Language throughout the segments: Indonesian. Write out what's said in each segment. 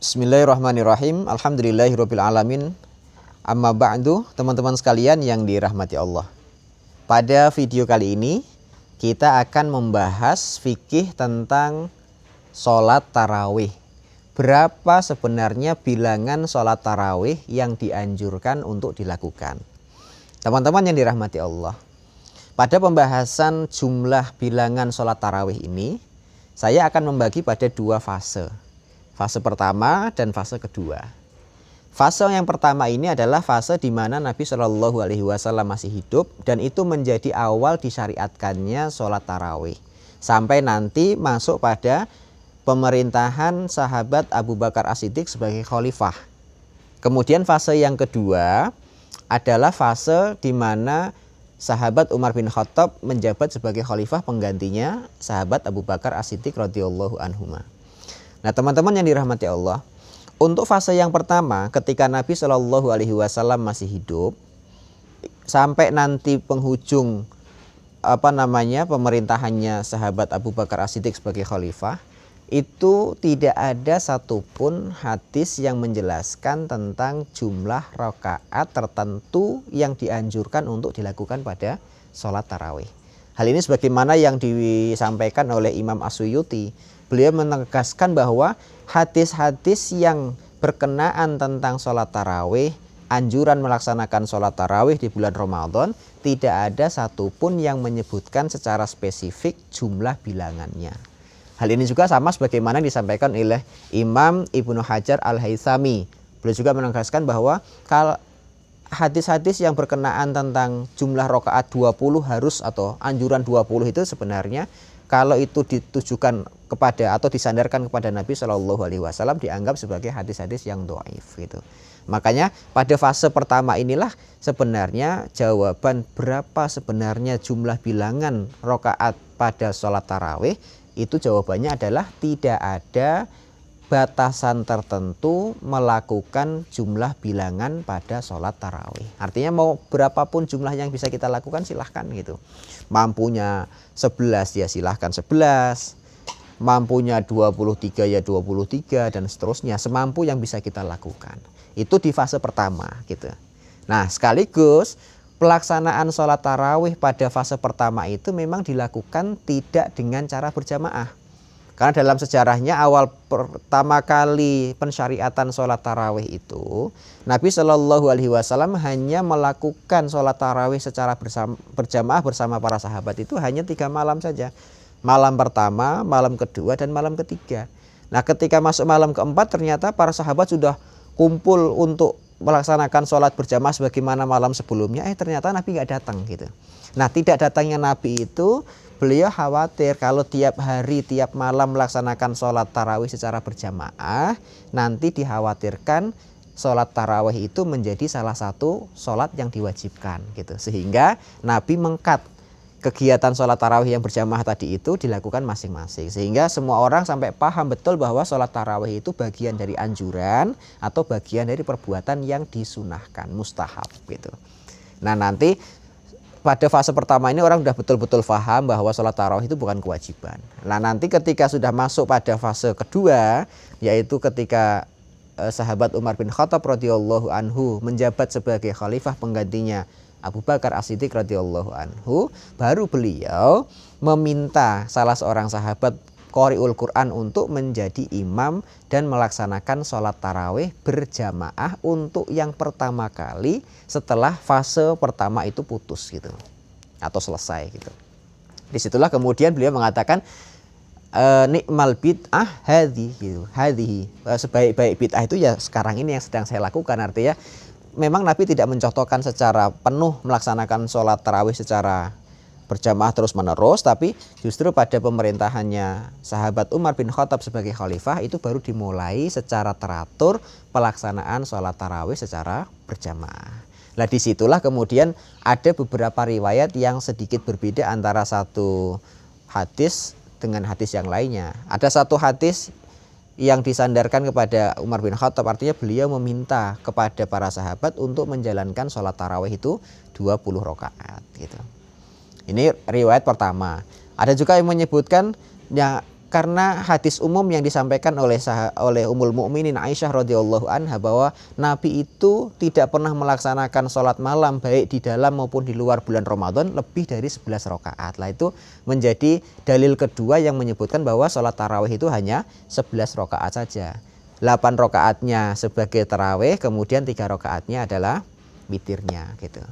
Bismillahirrahmanirrahim. Alhamdulillahirabbil alamin. Amma ba'du, teman-teman sekalian yang dirahmati Allah. Pada video kali ini kita akan membahas fikih tentang sholat tarawih. Berapa sebenarnya bilangan sholat tarawih yang dianjurkan untuk dilakukan? Teman-teman yang dirahmati Allah, pada pembahasan jumlah bilangan sholat tarawih ini, saya akan membagi pada dua fase. Fase pertama dan fase kedua. Fase yang pertama ini adalah fase di mana Nabi Shallallahu Alaihi Wasallam masih hidup dan itu menjadi awal disyariatkannya sholat tarawih. Sampai nanti masuk pada pemerintahan sahabat Abu Bakar As-Siddiq sebagai khalifah. Kemudian fase yang kedua adalah fase di mana sahabat Umar bin Khattab menjabat sebagai khalifah penggantinya sahabat Abu Bakar As-Siddiq radhiyallahu anhuma. Nah, teman-teman yang dirahmati Allah, untuk fase yang pertama ketika Nabi Shallallahu Alaihi Wasallam masih hidup sampai nanti penghujung pemerintahannya sahabat Abu Bakar As-Siddiq sebagai khalifah, itu tidak ada satupun hadis yang menjelaskan tentang jumlah rakaat tertentu yang dianjurkan untuk dilakukan pada sholat tarawih. Hal ini sebagaimana yang disampaikan oleh Imam As-Suyuti. Beliau menegaskan bahwa hadis-hadis yang berkenaan tentang sholat tarawih, anjuran melaksanakan sholat tarawih di bulan Ramadan, tidak ada satupun yang menyebutkan secara spesifik jumlah bilangannya. Hal ini juga sama sebagaimana disampaikan oleh Imam Ibnu Hajar Al-Haythami. Beliau juga menegaskan bahwa kalau hadis-hadis yang berkenaan tentang jumlah rakaat 20 harus atau anjuran 20 itu sebenarnya kalau itu ditujukan kepada atau disandarkan kepada Nabi Shallallahu Alaihi Wasallam dianggap sebagai hadis-hadis yang dhaif gitu. Makanya pada fase pertama inilah sebenarnya jawaban berapa sebenarnya jumlah bilangan rakaat pada sholat tarawih, itu jawabannya adalah tidak ada batasan tertentu melakukan jumlah bilangan pada sholat tarawih. Artinya mau berapapun jumlah yang bisa kita lakukan silahkan gitu. Mampunya 11 ya silahkan 11. Mampunya 23 ya 23 dan seterusnya. Semampu yang bisa kita lakukan. Itu di fase pertama gitu. Nah, sekaligus pelaksanaan sholat tarawih pada fase pertama itu memang dilakukan tidak dengan cara berjamaah. Karena dalam sejarahnya awal pertama kali pensyariatan sholat tarawih itu Nabi Shallallahu Alaihi Wasallam hanya melakukan sholat tarawih secara berjamaah bersama para sahabat itu hanya 3 malam saja. Malam pertama, malam kedua, dan malam ketiga. Nah, ketika masuk malam keempat ternyata para sahabat sudah kumpul untuk melaksanakan sholat berjamaah sebagaimana malam sebelumnya. Ternyata Nabi nggak datang gitu. Nah, tidak datangnya Nabi itu beliau khawatir kalau tiap hari, tiap malam melaksanakan sholat tarawih secara berjamaah, nanti dikhawatirkan sholat tarawih itu menjadi salah satu sholat yang diwajibkan gitu. Sehingga Nabi mengkat kegiatan sholat tarawih yang berjamaah tadi itu dilakukan masing-masing. Sehingga semua orang sampai paham betul bahwa sholat tarawih itu bagian dari anjuran atau bagian dari perbuatan yang disunahkan, mustahab gitu. Nah, nanti pada fase pertama ini orang sudah betul-betul paham bahwa sholat tarawih itu bukan kewajiban. Nah, nanti ketika sudah masuk pada fase kedua, yaitu ketika sahabat Umar bin Khattab radhiyallahu anhu menjabat sebagai khalifah penggantinya Abu Bakar As-Siddiq radhiyallahu anhu, baru beliau meminta salah seorang sahabat Qari'ul Quran untuk menjadi imam dan melaksanakan sholat tarawih berjamaah untuk yang pertama kali setelah fase pertama itu putus gitu atau selesai gitu. Disitulah kemudian beliau mengatakan nikmal bid'ah hadhihi gitu. Sebaik-baik bid'ah itu ya sekarang ini yang sedang saya lakukan. Artinya memang Nabi tidak mencontohkan secara penuh melaksanakan sholat tarawih secara berjamaah terus menerus, tapi justru pada pemerintahannya sahabat Umar bin Khattab sebagai khalifah itu baru dimulai secara teratur pelaksanaan sholat tarawih secara berjamaah. Nah, disitulah kemudian ada beberapa riwayat yang sedikit berbeda antara satu hadis dengan hadis yang lainnya. Ada satu hadis yang disandarkan kepada Umar bin Khattab, artinya beliau meminta kepada para sahabat untuk menjalankan sholat tarawih itu 20 rakaat gitu. Ini riwayat pertama. Ada juga yang menyebutkan ya karena hadis umum yang disampaikan oleh Ummul Mukminin Aisyah radhiyallahu anha bahwa Nabi itu tidak pernah melaksanakan sholat malam baik di dalam maupun di luar bulan Ramadan lebih dari 11 rakaat. Lah itu menjadi dalil kedua yang menyebutkan bahwa sholat tarawih itu hanya 11 rakaat saja. 8 rakaatnya sebagai tarawih, kemudian 3 rakaatnya adalah witirnya gitu.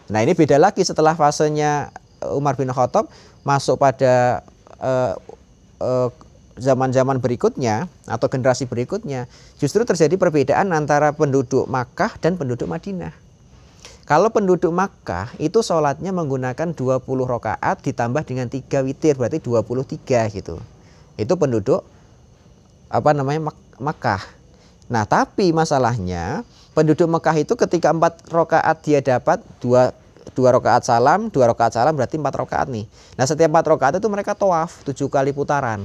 Nah ini beda lagi setelah fasenya Umar bin Khattab masuk pada zaman-zaman berikutnya atau generasi berikutnya, justru terjadi perbedaan antara penduduk Makkah dan penduduk Madinah. Kalau penduduk Makkah itu sholatnya menggunakan 20 rakaat ditambah dengan 3 witir, berarti 23 gitu. Itu penduduk Makkah. Nah tapi masalahnya penduduk Makkah itu ketika 4 rakaat dia dapat 2 rakaat salam berarti 4 rakaat nih. Nah setiap 4 rakaat itu mereka tawaf 7 kali putaran.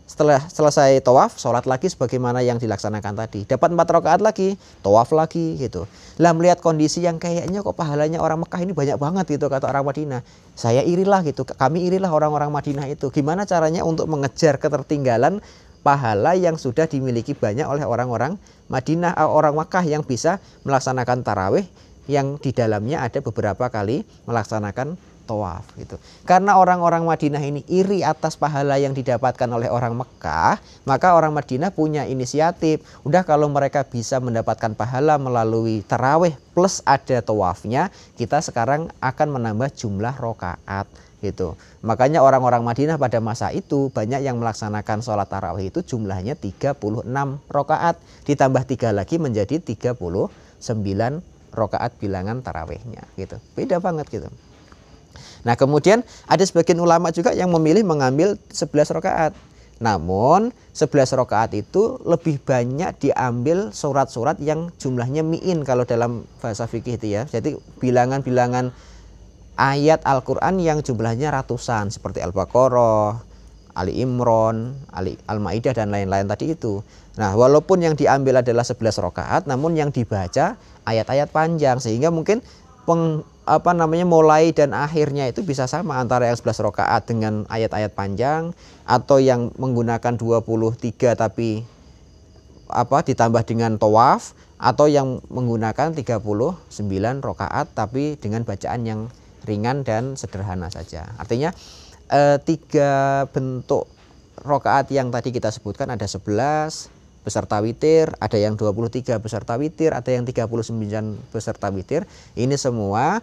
Setelah selesai tawaf, sholat lagi sebagaimana yang dilaksanakan tadi. Dapat 4 rakaat lagi, tawaf lagi gitu. Lah melihat kondisi yang kayaknya kok pahalanya orang Mekah ini banyak banget gitu kata orang Madinah. Saya irilah gitu, kami irilah orang-orang Madinah itu. Gimana caranya untuk mengejar ketertinggalan pahala yang sudah dimiliki banyak oleh orang-orang Madinah, orang Makkah yang bisa melaksanakan tarawih yang di dalamnya ada beberapa kali melaksanakan tawaf gitu. Karena orang-orang Madinah ini iri atas pahala yang didapatkan oleh orang Mekah, maka orang Madinah punya inisiatif. Udah kalau mereka bisa mendapatkan pahala melalui tarawih plus ada tawafnya, kita sekarang akan menambah jumlah rakaat gitu. Makanya orang-orang Madinah pada masa itu banyak yang melaksanakan sholat tarawih itu jumlahnya 36 rakaat, ditambah 3 lagi menjadi 39 rakaat bilangan tarawihnya gitu. Beda banget gitu. Nah kemudian ada sebagian ulama juga yang memilih mengambil 11 rakaat. Namun 11 rakaat itu lebih banyak diambil surat-surat yang jumlahnya mi'in kalau dalam bahasa fikih itu ya. Jadi bilangan-bilangan ayat Al-Quran yang jumlahnya ratusan seperti Al-Baqarah, Ali Imran, Al-Maidah dan lain-lain tadi itu. Nah walaupun yang diambil adalah 11 rakaat, namun yang dibaca ayat-ayat panjang sehingga mungkin mulai dan akhirnya itu bisa sama antara yang 11 rakaat dengan ayat-ayat panjang atau yang menggunakan 23 tapi ditambah dengan tawaf atau yang menggunakan 39 rakaat tapi dengan bacaan yang ringan dan sederhana saja. Artinya 3 bentuk rakaat yang tadi kita sebutkan ada 11 beserta witir, ada yang 23 beserta witir, ada yang 39 beserta witir. Ini semua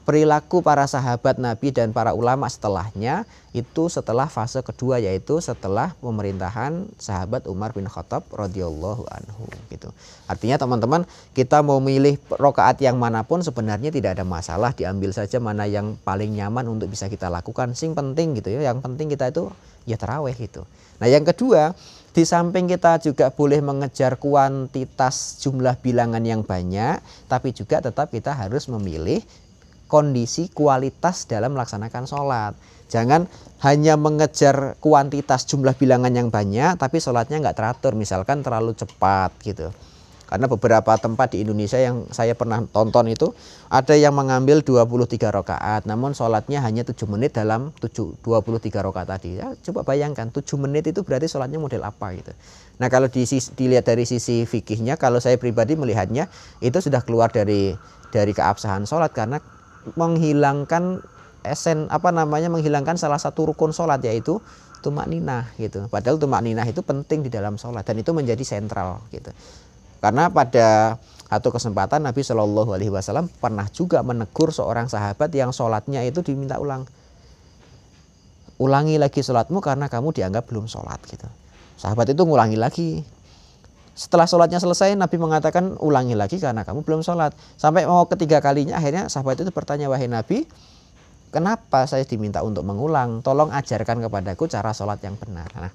perilaku para sahabat Nabi dan para ulama setelahnya itu setelah fase kedua, yaitu setelah pemerintahan sahabat Umar bin Khattab radhiyallahu anhu gitu. Artinya teman-teman, kita mau milih rakaat yang manapun sebenarnya tidak ada masalah, diambil saja mana yang paling nyaman untuk bisa kita lakukan. Sing penting gitu ya, yang penting kita itu ya tarawih gitu. Nah yang kedua, di samping kita juga boleh mengejar kuantitas jumlah bilangan yang banyak, tapi juga tetap kita harus memilih kondisi kualitas dalam melaksanakan sholat. Jangan hanya mengejar kuantitas jumlah bilangan yang banyak, tapi sholatnya nggak teratur, misalkan terlalu cepat gitu. Karena beberapa tempat di Indonesia yang saya pernah tonton itu ada yang mengambil 23 rakaat, namun sholatnya hanya 7 menit dalam 23 rakaat tadi. Ya, coba bayangkan 7 menit itu berarti sholatnya model apa gitu. Nah kalau dilihat dari sisi fikihnya, kalau saya pribadi melihatnya itu sudah keluar dari keabsahan sholat karena menghilangkan menghilangkan salah satu rukun sholat, yaitu tumak ninah gitu. Padahal tumak ninah itu penting di dalam sholat dan itu menjadi sentral gitu. Karena pada satu kesempatan Nabi Shallallahu Alaihi Wasallam pernah juga menegur seorang sahabat yang sholatnya itu diminta ulangi lagi sholatmu karena kamu dianggap belum sholat gitu. Sahabat itu ngulangi lagi. Setelah sholatnya selesai, Nabi mengatakan ulangi lagi karena kamu belum sholat. Sampai mau ketiga kalinya akhirnya sahabat itu bertanya, wahai Nabi, kenapa saya diminta untuk mengulang? Tolong ajarkan kepadaku cara sholat yang benar. Nah,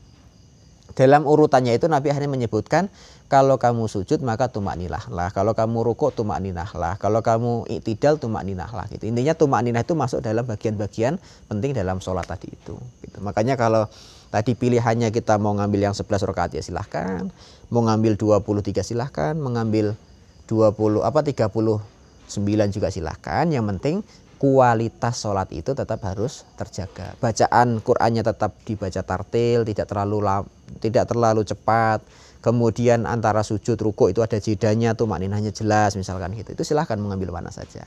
dalam urutannya itu Nabi akhirnya menyebutkan, kalau kamu sujud maka tumak ninah lah, kalau kamu rukuk tumak ninah lah, kalau kamu iktidal tumak ninah lah gitu. Intinya tumak ninah itu masuk dalam bagian-bagian penting dalam sholat tadi itu gitu. Makanya kalau tadi pilihannya kita mau ngambil yang 11 rakaat ya silahkan, mau ngambil 23 silahkan, mengambil 39 juga silahkan. Yang penting kualitas sholat itu tetap harus terjaga. Bacaan Qur'annya tetap dibaca tartil, tidak terlalu cepat. Kemudian antara sujud ruku itu ada jedanya, tuh makninahnya jelas misalkan gitu. Itu silahkan mengambil mana saja.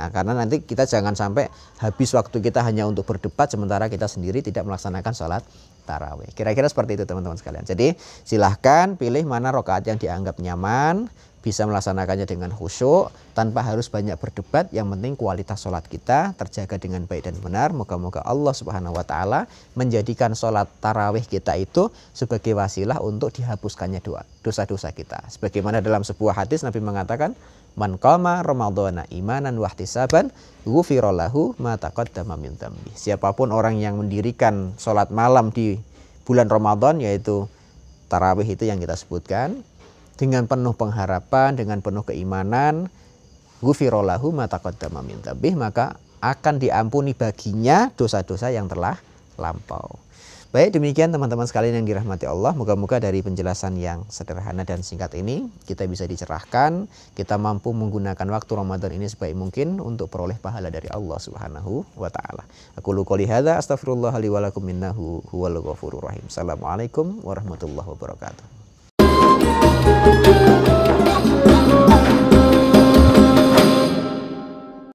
Nah, karena nanti kita jangan sampai habis waktu kita hanya untuk berdebat sementara kita sendiri tidak melaksanakan sholat tarawih. Kira-kira seperti itu teman-teman sekalian. Jadi silahkan pilih mana rakaat yang dianggap nyaman, bisa melaksanakannya dengan khusyuk tanpa harus banyak berdebat. Yang penting kualitas sholat kita terjaga dengan baik dan benar. Moga-moga Allah Subhanahu wa Ta'ala menjadikan sholat tarawih kita itu sebagai wasilah untuk dihapuskannya dosa-dosa kita. Sebagaimana dalam sebuah hadis Nabi mengatakan, man qama ramadhana imanan wahtisaban ghufira lahu ma taqaddama min dzambi. Siapapun orang yang mendirikan sholat malam di bulan Ramadan, yaitu tarawih itu yang kita sebutkan, dengan penuh pengharapan, dengan penuh keimanan, ghufira lahu ma taqaddama min dzambi, maka akan diampuni baginya dosa-dosa yang telah lampau. Baik, demikian teman-teman sekalian yang dirahmati Allah. Moga-moga dari penjelasan yang sederhana dan singkat ini kita bisa dicerahkan, kita mampu menggunakan waktu Ramadan ini sebaik mungkin untuk peroleh pahala dari Allah Subhanahu wa Ta'ala. Aku qouli hadza astaghfirullah li wa lakum innahu huwal ghafurur rahim. Assalamualaikum warahmatullahi wabarakatuh.